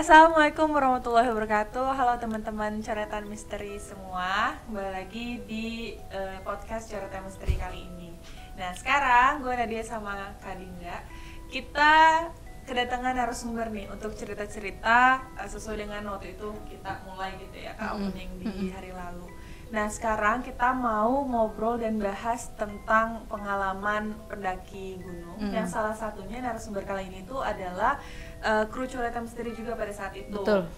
Assalamualaikum warahmatullahi wabarakatuh. Halo teman-teman coretan misteri semua. Kembali lagi di podcast coretan misteri kali ini. Nah sekarang gue Nadia sama Kak Dinda, kita kedatangan narasumber nih untuk cerita-cerita sesuai dengan waktu itu kita mulai gitu ya Kak opening di hari lalu. Nah sekarang kita mau ngobrol dan bahas tentang pengalaman pendaki gunung yang salah satunya narasumber kali ini tuh adalah kru coretan misteri juga pada saat itu. Betul.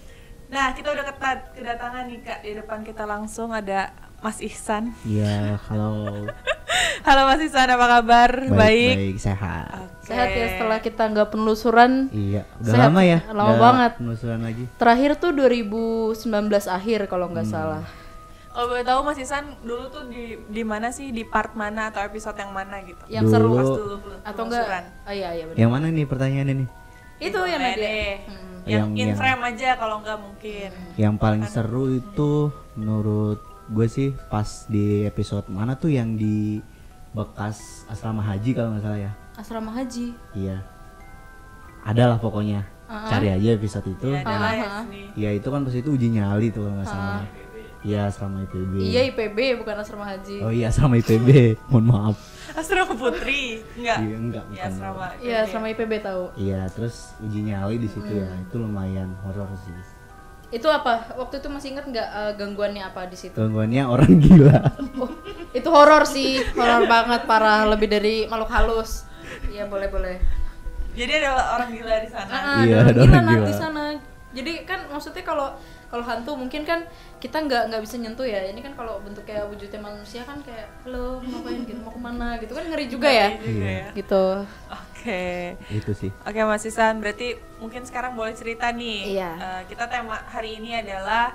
Nah kita udah kedatangan nih Kak, di depan kita langsung ada Mas Ihsan. Iya, halo. Halo Mas Ihsan, apa kabar? Baik, sehat. Okay. Sehat ya setelah kita nggak penelusuran. Iya, udah sehat, lama ya. Lama banget. Penelusuran lagi. Terakhir tuh 2019 akhir kalau nggak salah. Kalau boleh tahu Mas Ihsan dulu tuh di mana sih, di part mana atau episode yang mana gitu? Yang seru pas dulu atau enggak? penelusuran. Iya benar. Yang mana nih pertanyaannya nih? Itu yang Nadia. Yang in frame aja kalau enggak mungkin. Yang paling seru itu menurut gue sih pas di episode mana tuh yang di bekas asrama haji kalau nggak salah ya. Asrama haji. Iya. Adalah pokoknya. Cari aja episode itu. Iya itu kan pas itu uji nyali tuh kalau nggak salah. Iya asrama IPB. Iya IPB bukan asrama haji. Oh iya asrama IPB. Mohon maaf. Asrama Putri enggak? Iya enggak. Iya asrama. Iya asrama IPB tahu. Iya terus uji nyali di situ ya. Itu lumayan horor sih. Itu apa? Waktu itu masih ingat nggak gangguannya apa di situ? Gangguannya orang gila. Oh, itu horor sih, horor banget, parah, lebih dari makhluk halus. Iya boleh. Jadi ada orang gila di sana. Iya, ada orang gila di sana. Jadi kan maksudnya kalau hantu mungkin kan kita nggak bisa nyentuh ya. Ini kan kalau bentuknya wujudnya manusia kan kayak halo mau ngapain gitu, mau kemana gitu kan ngeri juga ya. Iya. Gitu. Oke. Itu sih. Oke Mas Ihsan, berarti mungkin sekarang boleh cerita nih. Iya. Kita tema hari ini adalah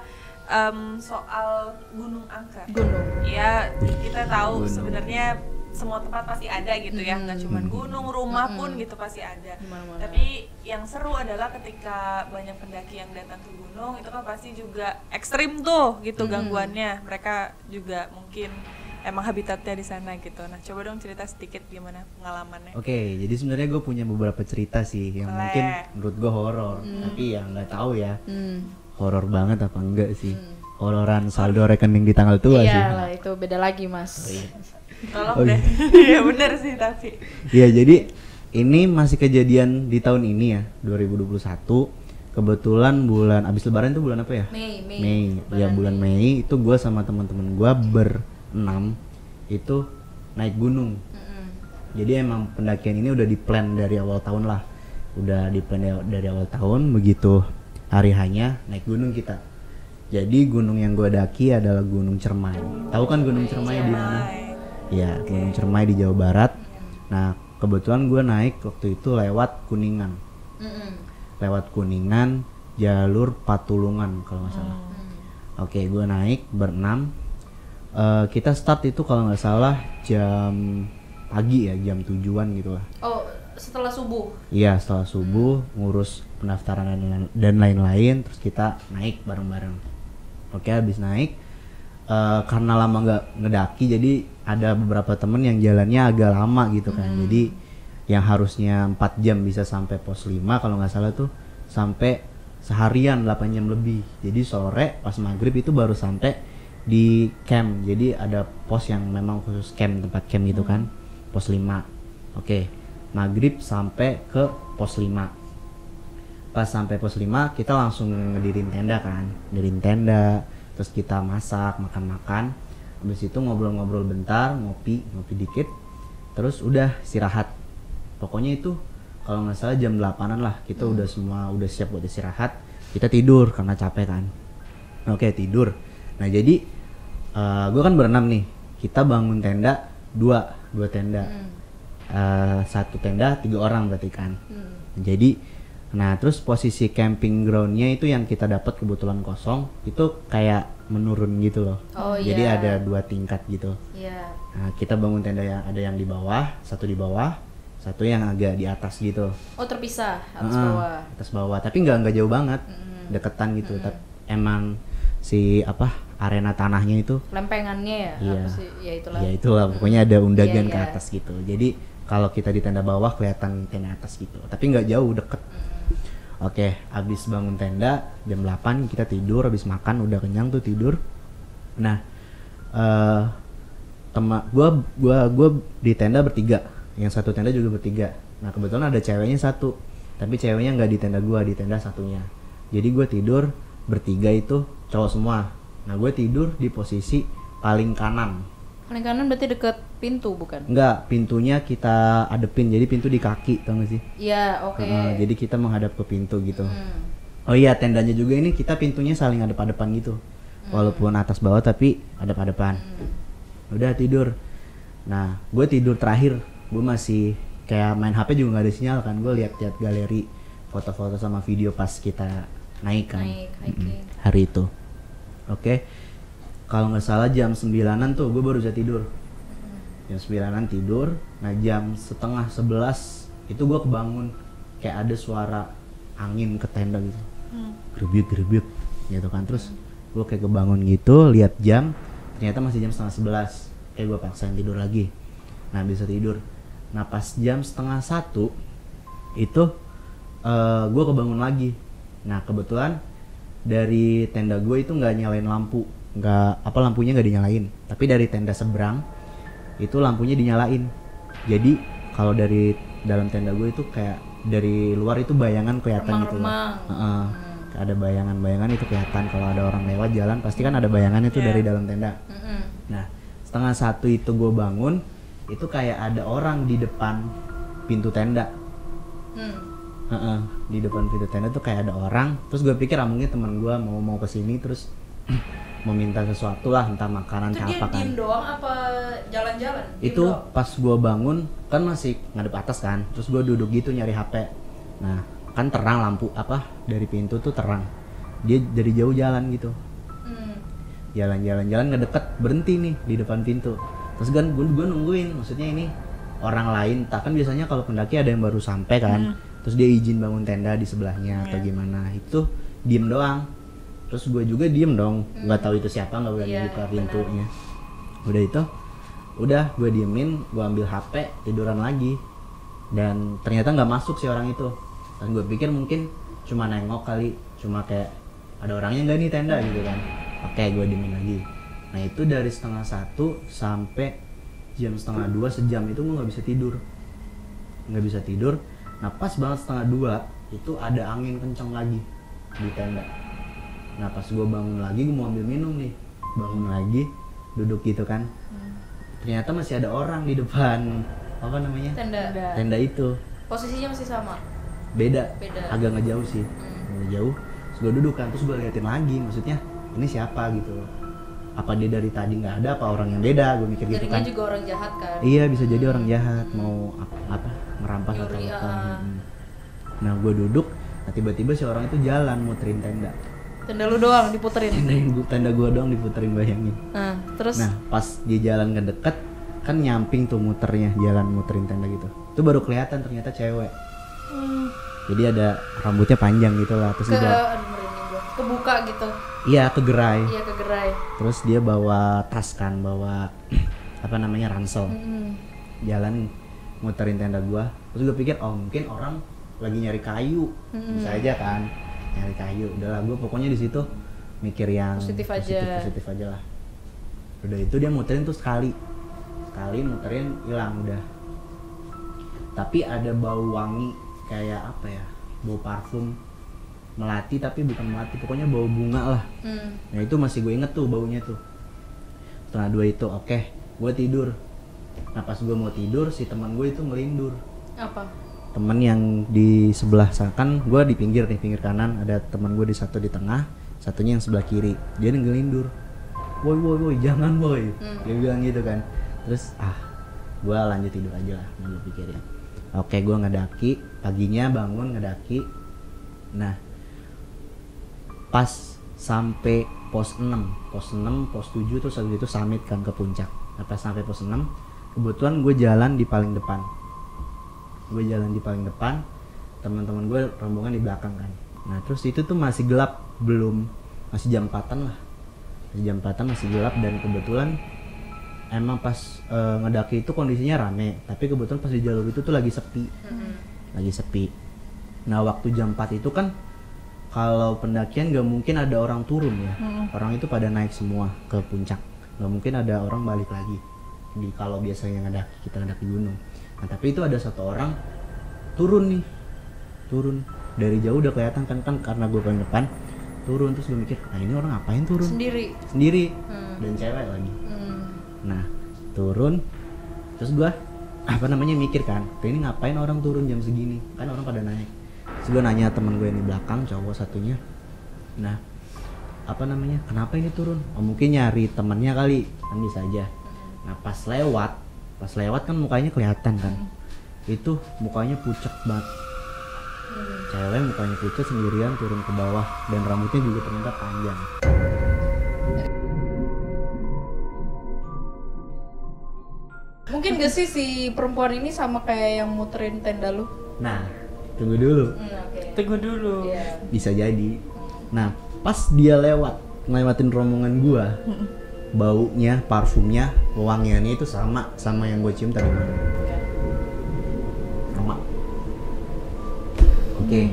soal Gunung Angker. Gunung. Ya kita tahu Gunung. sebenarnya semua tempat pasti ada gitu ya, nggak cuma gunung, rumah pun gitu pasti ada. Dimana-mana. Tapi yang seru adalah ketika banyak pendaki yang datang ke gunung itu kan pasti juga ekstrim tuh gitu gangguannya. Mereka juga mungkin emang habitatnya di sana gitu. Nah coba dong cerita sedikit gimana pengalamannya. Oke, jadi sebenarnya gue punya beberapa cerita sih yang mungkin menurut gue horor, tapi ya nggak tahu ya horor banget apa enggak sih. Hororan saldo rekening di tanggal tua sih. Iyalah itu beda lagi mas. Tolong deh. Iya bener sih tapi. Iya jadi ini masih kejadian di tahun ini ya 2021. Kebetulan bulan abis lebaran itu bulan apa ya? Mei. Ya bulan Mei itu gue sama teman-teman gue berenam itu naik gunung. Jadi emang pendakian ini udah di plan dari awal tahun lah. Udah di plan dari awal tahun, begitu hari hanya naik gunung kita. Jadi gunung yang gue daki adalah Gunung Cermai. Tahu kan Gunung Cermai di mana? Ya, Gunung Cermai di Jawa Barat. Nah, kebetulan gue naik waktu itu lewat Kuningan. Lewat Kuningan, jalur Patulungan kalau nggak salah. Oke, gue naik berenam. Kita start itu kalau nggak salah jam pagi ya, jam 7-an gitu lah. Oh, setelah subuh? Iya, setelah subuh, ngurus pendaftaran dan lain-lain, terus kita naik bareng-bareng. Oke, habis naik, karena lama nggak ngedaki, jadi ada beberapa temen yang jalannya agak lama gitu kan. Jadi yang harusnya 4 jam bisa sampai pos 5 kalau nggak salah tuh sampai seharian 8 jam lebih. Jadi sore pas maghrib itu baru sampai di camp. Jadi ada pos yang memang khusus camp, tempat camp gitu kan, pos 5. Oke, maghrib sampai ke pos 5. Pas sampai pos 5 kita langsung ngedirin tenda kan, ngedirin tenda, terus kita masak, makan-makan. Habis itu ngobrol-ngobrol bentar, ngopi dikit, terus udah istirahat. Pokoknya itu kalau nggak salah jam 8-an lah kita udah udah siap buat istirahat. Kita tidur karena capek kan. Oke, tidur. Nah jadi gue kan berenam nih, kita bangun tenda dua tenda, satu tenda 3 orang berarti kan. Jadi nah terus posisi camping groundnya itu yang kita dapat kebetulan kosong itu kayak menurun gitu loh. Jadi ada 2 tingkat gitu. Nah kita bangun tenda yang ada yang di bawah, satu di bawah, satu yang agak di atas gitu. Oh terpisah atas bawah tapi nggak jauh banget, deketan gitu. Tapi emang si arena tanahnya itu lempengannya ya. Iya. Apa sih? Ya itulah pokoknya ada undagan Iya, ke atas gitu. Jadi kalau kita di tenda bawah kelihatan tenda atas gitu, tapi nggak jauh, deket. Oke, abis bangun tenda jam 8 kita tidur, abis makan udah kenyang tuh tidur. Nah, gua di tenda bertiga, yang satu tenda juga bertiga. Nah kebetulan ada ceweknya satu, tapi ceweknya nggak di tenda gua, di tenda satunya. Jadi gue tidur bertiga itu cowok semua. Nah gue tidur di posisi paling kanan. Paling kanan berarti deket pintu bukan? Enggak, pintunya kita adepin, jadi pintu di kaki, tau gak sih? Iya, oke. Jadi kita menghadap ke pintu gitu. Oh iya, tendanya juga ini kita pintunya saling hadap-hadapan gitu. Walaupun atas bawah tapi hadap-hadapan. Udah tidur. Nah, gue tidur terakhir. Gue masih kayak main HP juga nggak ada sinyal kan. Gue lihat-lihat galeri foto-foto sama video pas kita naik kan. Hiking. Hari itu. Oke. Kalau nggak salah jam 9-an tuh gue baru bisa tidur. Jam 9-an tidur. Nah jam setengah 11 itu gue kebangun. Kayak ada suara angin ke tenda gitu. Gerbik gitu kan. Terus gue kayak kebangun gitu, lihat jam. Ternyata masih jam setengah 11. Kayak gue paksain tidur lagi. Nah bisa tidur. Nah pas jam setengah 1 itu gue kebangun lagi. Nah kebetulan dari tenda gue itu nggak nyalain lampu. Lampunya nggak dinyalain, tapi dari tenda seberang itu lampunya dinyalain. Jadi kalau dari dalam tenda gue itu kayak dari luar itu bayangan kelihatan gitu loh. Ada bayangan itu kelihatan. Kalau ada orang lewat jalan pasti kan ada bayangan itu dari dalam tenda. Nah setengah 1 itu gue bangun, itu kayak ada orang di depan pintu tenda. Di depan pintu tenda tuh kayak ada orang. Terus gue pikir mungkin teman gue mau kesini terus mau minta sesuatu lah, entah makanan itu apa kan. Itu dia diem doang apa jalan-jalan? Itu pas gue bangun kan masih ngadep atas kan, terus gue duduk gitu nyari HP. Nah kan terang lampu dari pintu tuh terang. Dia dari jauh jalan gitu. Jalan ngedeket, berhenti nih di depan pintu. Terus kan gue nungguin, maksudnya ini orang lain. Tak kan biasanya kalau pendaki ada yang baru sampai kan, terus dia izin bangun tenda di sebelahnya atau gimana. Itu diem doang. Terus gue juga diem dong, nggak tahu itu siapa, nggak berani buka pintunya. Udah gue diemin, gue ambil HP, tiduran lagi. Dan ternyata nggak masuk si orang itu. Dan gue pikir mungkin cuma nengok kali, cuma kayak ada orangnya nggak nih tenda gitu kan. Oke, gue diemin lagi. Nah itu dari setengah 1 sampai jam setengah 2, sejam itu gue nggak bisa tidur. Nah pas banget setengah 2 itu ada angin kenceng lagi di tenda. Nah pas gue bangun lagi, gue mau ambil minum nih, bangun lagi, duduk gitu kan. Ternyata masih ada orang di depan tenda itu. Posisinya masih sama? Beda. Agak ngejauh sih, ngejauh. Terus gue duduk kan, terus gue liatin lagi, maksudnya ini siapa gitu. Apa dia dari tadi nggak ada, apa orang yang beda, gue mikir gitu kan. Jadinya juga orang jahat kan? Iya bisa jadi orang jahat, mau merampas atau apa. Nah gue duduk, nah tiba-tiba si orang itu jalan muterin tenda. Tenda lu doang diputerin? Tenda gue doang diputerin, bayangin. Terus? Nah pas dia jalan ngedeket, kan nyamping tuh muternya, jalan muterin tenda gitu. Itu baru kelihatan ternyata cewek. Jadi ada rambutnya panjang gitu lah. Terus kebuka gitu? Iya, kegerai. Terus dia bawa tas kan, bawa ransel. Jalan muterin tenda gua. Terus gue pikir mungkin orang lagi nyari kayu. Bisa aja kan nyari kayu. Udahlah, gue pokoknya di situ mikir yang positif aja lah. Udah itu dia muterin tuh sekali muterin, hilang udah. Tapi ada bau wangi kayak bau parfum melati, tapi bukan melati, pokoknya bau bunga lah. Nah itu masih gue inget tuh baunya tuh. Setengah 2 itu oke, gue tidur. Nah pas gue mau tidur, si teman gue itu ngelindur. Apa? Temen yang di sebelah kan gue di pinggir kanan, ada teman gue di tengah, satunya yang sebelah kiri. Dia ngelindur, woi jangan boy. Dia bilang gitu kan. Terus gue lanjut tidur aja lah, nggak gue pikirin. Oke, gue ngedaki, paginya bangun ngedaki. Nah pas sampai pos 6, pos 7 terus habis itu summit kan ke puncak. Nah pas sampai pos 6, kebetulan gue jalan di paling depan. Teman-teman gue rombongan di belakang kan. Nah terus itu tuh masih gelap, masih jam 4-an lah. Masih gelap, dan kebetulan emang pas ngedaki itu kondisinya rame, tapi kebetulan pas di jalur itu tuh lagi sepi. Nah waktu jam 4 itu kan kalau pendakian gak mungkin ada orang turun ya. Orang itu pada naik semua ke puncak. Gak mungkin ada orang balik lagi. Kalau biasanya kita ngedaki gunung. Nah tapi itu ada satu orang turun nih. Turun dari jauh udah kelihatan kan karena gue paling depan. Turun terus gue mikir, nah ini orang ngapain turun? Sendiri. Dan cewek lagi. Nah turun terus gue mikir kan, ini ngapain orang turun jam segini? Kan orang pada naik. Terus gue nanya teman gue yang di belakang, cowok satunya. Nah, kenapa ini turun? Oh mungkin nyari temannya kali, kan bisa aja. Nah pas lewat kan mukanya kelihatan kan. Itu mukanya pucet banget. Cewek mukanya pucet sendirian turun ke bawah dan rambutnya juga ternyata panjang. Mungkin gak sih si perempuan ini sama kayak yang muterin tenda lu? Nah, tunggu dulu. Tunggu dulu. Iya. Bisa jadi. Nah, pas dia ngelewatin rombongan gua, baunya, parfumnya, wangiannya itu sama yang gue cium tadi malam. Sama. Oke.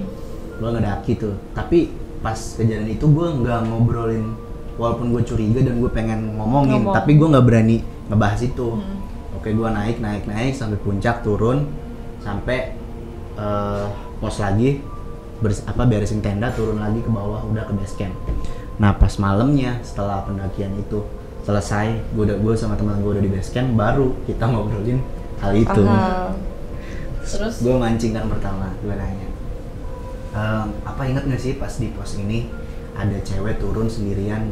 Gua ngedaki tuh. Tapi pas kejadian itu gua nggak ngobrolin, walaupun gue curiga dan gue pengen ngomongin, tapi gua nggak berani ngebahas itu. Oke, gua naik sampai puncak, turun sampai pos lagi, beresin tenda, turun lagi ke bawah, udah ke base camp. Nah pas malamnya setelah pendakian itu selesai, gue sama teman gue udah di base camp, baru kita ngobrolin hal itu. Terus Gue mancing kan pertama, gue nanya, apa ingat nggak sih pas di pos ini ada cewek turun sendirian,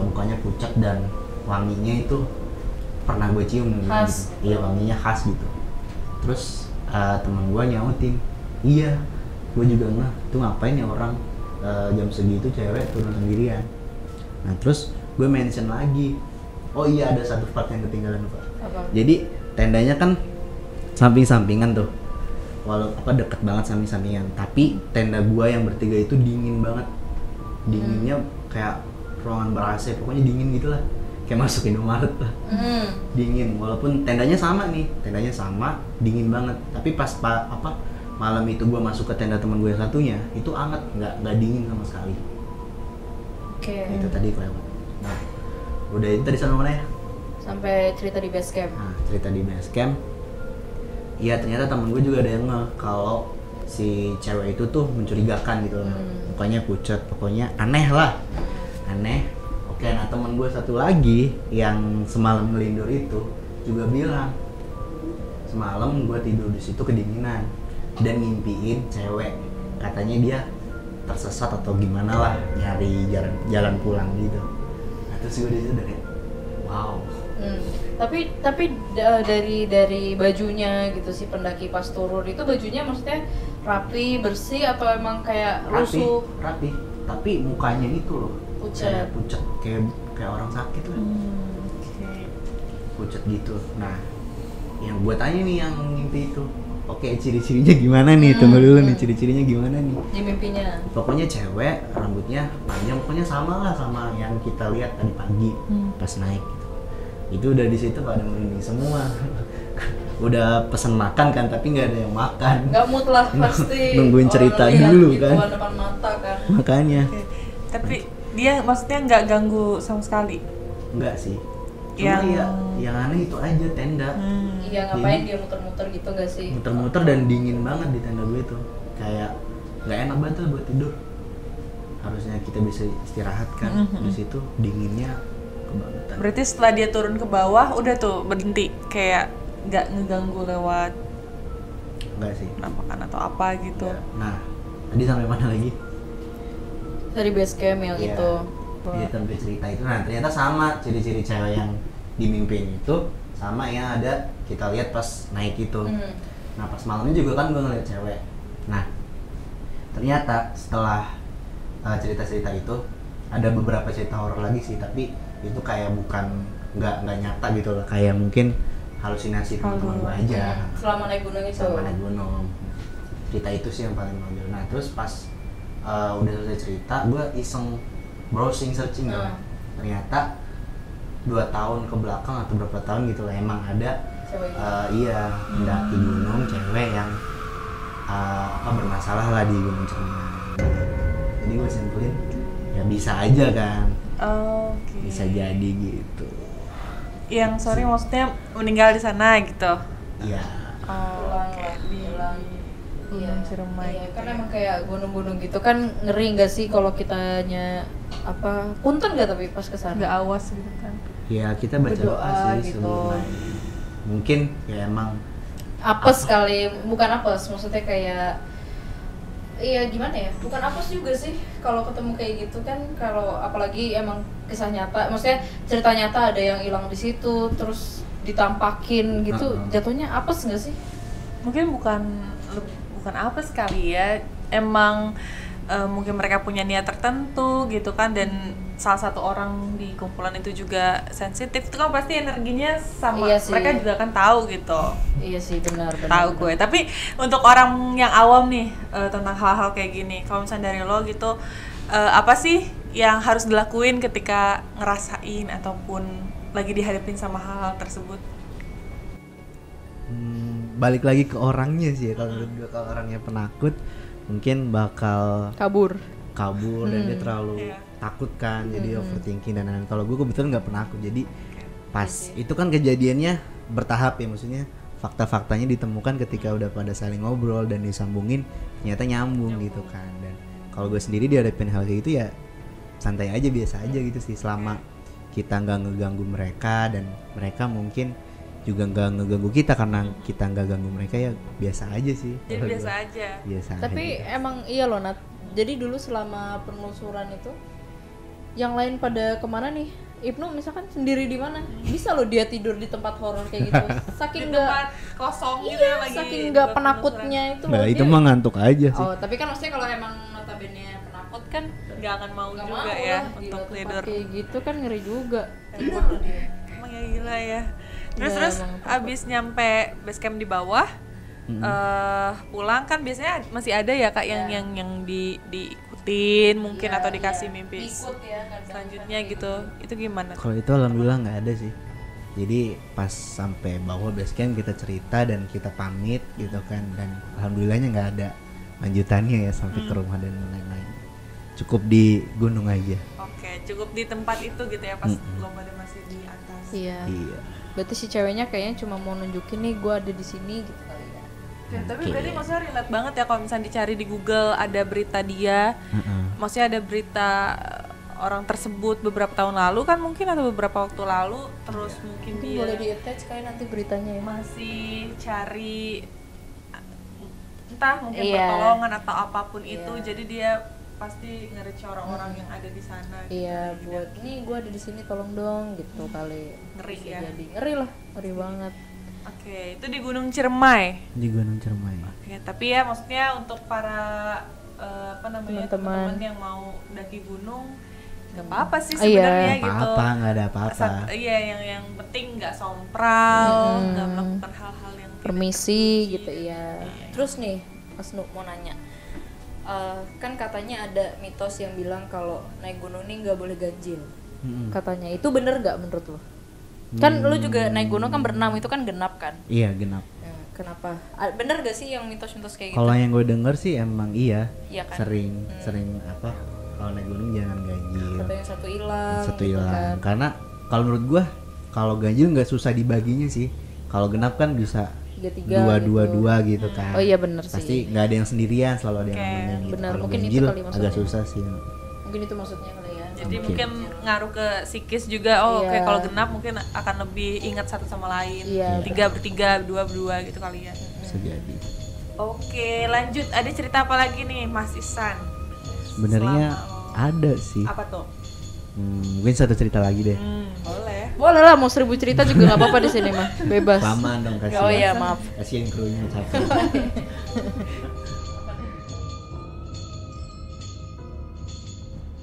mukanya pucat dan wanginya itu pernah gue cium khas. Gitu. Iya wanginya khas gitu. Terus teman gue nyautin, iya gue juga nggak, tuh ngapain ya orang jam segitu cewek turun sendirian. Nah terus gue mention lagi, oh iya ada satu part yang ketinggalan Pak. Apa? Jadi tendanya kan samping-sampingan tuh, deket banget samping-sampingan, tapi tenda gue yang bertiga itu dingin banget, dinginnya kayak ruangan ber-AC, pokoknya dingin gitu lah, kayak masuk Indomaret lah. Dingin, walaupun tendanya sama, dingin banget. Tapi pas malam itu gue masuk ke tenda teman gue yang satunya, itu hangat, nggak dingin sama sekali. Oke. Itu tadi kelewat. Nah, udah itu tadi sampai mana ya? Sampai cerita di base camp. Nah, cerita di base camp. Iya, ternyata temen gue juga ada yang kalau si cewek itu tuh mencurigakan gitu lah. Mukanya pucat, pokoknya aneh lah. Aneh. Oke, nah temen gue satu lagi yang semalam ngelindur itu juga bilang, semalam gue tidur di situ kedinginan dan ngimpiin cewek, katanya dia tersesat atau gimana lah, nyari jalan pulang gitu. Nah terus gue di situ udah kayak wow. Tapi dari bajunya gitu sih pendaki pas turun itu, bajunya maksudnya rapi, bersih, atau emang kayak rusuh? Rapi, tapi mukanya itu loh pucat, kayak orang sakit lah. Pucat gitu. Nah yang gue tanya nih yang mimpi itu, oke, ciri-cirinya gimana nih? Tunggu dulu nih, ciri-cirinya gimana nih di mimpinya? Pokoknya cewek, rambutnya panjang, pokoknya sama lah sama yang kita lihat tadi pagi pas naik gitu. Itu udah di situ pada merinding semua. Udah pesen makan kan, tapi nggak ada yang makan. Nggak mood lah pasti. Nungguin cerita dulu gitu, kan. Depan mata kan. Makanya. Tapi dia maksudnya nggak ganggu sama sekali? Enggak sih. Cuma yang aneh itu aja tenda. Iya, ngapain dia muter-muter gitu nggak sih? Muter-muter dan dingin banget di tenda gue tuh. Kayak nggak enak banget tuh buat tidur. Harusnya kita bisa istirahat kan. Di situ dinginnya kebangetan. Berarti setelah dia turun ke bawah udah tuh berhenti, kayak nggak ngeganggu lewat enggak sih penampakan atau apa gitu. Nah tadi sampai mana lagi? Dari base camp yang itu. Dia sampai cerita itu. Nah ternyata sama ciri-ciri cewek yang dimimpiin itu sama yang ada kita lihat pas naik itu. Nah pas malamnya juga kan gue ngeliat cewek. Nah ternyata setelah cerita-cerita itu ada beberapa cerita horor lagi sih, tapi itu kayak bukan nggak nyata gitu loh, kayak mungkin halusinasi teman-teman gue aja. Selama naik gunung itu. Selama naik gunung. Cerita itu sih yang paling menonjol. Nah terus pas udah selesai cerita, gue iseng browsing searching kan. Ternyata 2 tahun ke belakang atau berapa tahun gitu lah, emang ada iya pendaki gunung cewek yang bermasalah lah di Gunung Ciremai. Jadi gue simpulin ya bisa aja kan, Oke. bisa jadi gitu. Yang sorry maksudnya meninggal di sana gitu. Iya. Oke. Di Gunung Iya, Ciremai. iya, gitu kan ya. emang kayak gunung-gunung gitu kan ngeri nggak sih kalau kitanya apa punten nggak tapi pas kesana? Nggak awas gitu kan. Ya kita baca doa Berdoa sih gitu. sebelum naik. Mungkin ya emang Apes kali, bukan apes, maksudnya kayak iya gimana ya, bukan apes juga sih kalau ketemu kayak gitu kan, kalau apalagi emang kisah nyata, maksudnya cerita nyata ada yang hilang di situ terus ditampakin gitu, jatuhnya apes nggak sih? Mungkin bukan apa sekali ya, emang mungkin mereka punya niat tertentu gitu kan, dan salah satu orang di kumpulan itu juga sensitif, itu kan pasti energinya sama. Iya sih. Mereka juga kan tahu gitu. Iya sih benar. Tahu gue. Tapi untuk orang yang awam nih tentang hal-hal kayak gini, kalau misalnya dari lo gitu, apa sih yang harus dilakuin ketika ngerasain ataupun lagi dihadapin sama hal-hal tersebut? balik lagi ke orangnya sih ya. Kalau menurut gue, kalau orangnya penakut mungkin bakal Kabur. dan dia terlalu Iya. takut kan, jadi overthinking dan lain-lain. Kalau gue kebetulan nggak penakut, jadi pas itu kan kejadiannya bertahap ya, maksudnya fakta-faktanya ditemukan ketika udah pada saling ngobrol dan disambungin, ternyata nyambung gitu kan. Dan kalau gue sendiri dihadapin hal kayak gitu ya santai aja, biasa aja gitu sih, selama kita nggak ngeganggu mereka dan mereka mungkin juga nggak ngeganggu kita karena kita nggak ganggu mereka, ya biasa aja sih. Jadi kalau biasa gua. aja. Biasa Tapi aja. emang iya loh Nat. Jadi dulu selama penelusuran itu, yang lain pada kemana nih? Ibnu misalkan sendiri di mana? Bisa loh dia tidur di tempat horor kayak gitu. Di Saking nggak, tempat kosong gitu ya, lagi saking nggak buat penakutnya itu loh Nah, itu dia. mah ngantuk aja sih. Oh, tapi kan maksudnya kalau emang notabene penakut kan penelusuran. Nggak akan mau nggak juga mau ya lah, untuk gila, tempat tidur. kayak gitu kan ngeri juga. Emang ya gila ya. Terus Iya, terus emang takut. abis nyampe base camp di bawah, pulang kan biasanya masih ada ya kak yang Iya. yang diikutin mungkin Iya, atau dikasih iya. mimpi Ikut ya kadang. selanjutnya gitu. Itu gimana? Kalau itu alhamdulillah nggak ada sih. Jadi pas sampai bawah base camp kita cerita dan kita pamit gitu kan, dan alhamdulillahnya nggak ada lanjutannya ya sampai ke rumah dan lain-lain. Cukup di gunung aja. Oke, cukup di tempat itu gitu ya pas lo pada masih di atas. Iya. Iya. Berarti si ceweknya kayaknya cuma mau nunjukin nih gue ada di sini gitu kali ya. Ya, tapi Oke. berarti maksudnya relate banget ya kalau misalnya dicari di Google ada berita dia. Maksudnya ada berita orang tersebut beberapa tahun lalu kan mungkin, atau beberapa waktu lalu, terus mungkin Mungkin dia boleh di attach kayak nanti beritanya ya. masih cari entah mungkin Iya. pertolongan atau apapun Iya. itu, jadi dia pasti nge-reach orang-orang yang ada di sana gitu. Iya, buat nih gue ada di sini tolong dong gitu kali. Ngeri Bisa ya. Jadi ngeri lah, ngeri banget. Oke, itu di Gunung Ciremai. Di Gunung Ciremai. Oke, tapi ya maksudnya untuk para apa namanya Teman-teman. teman-teman yang mau daki gunung nggak apa-apa sih Ah, iya. sebenarnya gitu. Apa-apa, nggak ada apa-apa. Iya, yang penting nggak sompral, nggak melakukan hal-hal yang tidak Permisi terpuji. gitu ya. Terus nih, Mas Nuk mau nanya. Kan katanya ada mitos yang bilang kalau naik gunung nih nggak boleh ganjil. Katanya itu bener nggak menurut lo? Kan lu juga naik gunung kan berenam, itu kan genap kan? Iya, genap. Ya, kenapa? Bener gak sih yang mitos-mitos kayak gitu? Kalau yang gue denger sih emang iya. Iya kan? Sering apa? Kalau naik gunung jangan ganjil. Katanya satu hilang. Satu gitu hilang. kan. Karena kalau menurut gua kalau ganjil nggak susah dibaginya sih. Kalau genap kan bisa 3-3 dua gitu kan. Oh iya bener sih. Pasti nggak ada yang sendirian, selalu ada yang Oke, nemenin gitu. benar. Kalau Mungkin itu ganjil kali maksudnya. agak susah sih. Mungkin itu maksudnya kali ya. Jadi Oke. mungkin ngaruh ke psikis juga. Oh, Iya. oke, kalau genap mungkin akan lebih ingat satu sama lain. Iya. 3 bertiga, 2 berdua gitu kali ya. Bisa jadi. Oke, lanjut. Ada cerita apa lagi nih, Mas Ihsan? Sebenarnya Selama- ada sih. Apa tuh? Mungkin satu cerita lagi deh. Boleh. Boleh lah, mau 1000 cerita juga nggak apa-apa di sini mah, bebas. Lamaan dong, kasihan. Oh iya maaf. Kasihan krunya capek.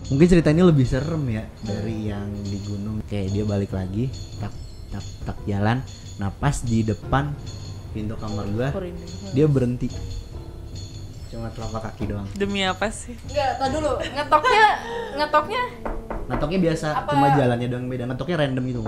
Mungkin cerita ini lebih serem ya dari yang di gunung. Kayak dia balik lagi, tak jalan. Nah pas di depan pintu kamar gua, dia berhenti. Cuma telapak kaki doang. Demi apa sih? Enggak, tar dulu. Ngetoknya Ngetoknya biasa, Apa? cuma jalannya doang beda. Ngetoknya random gitu.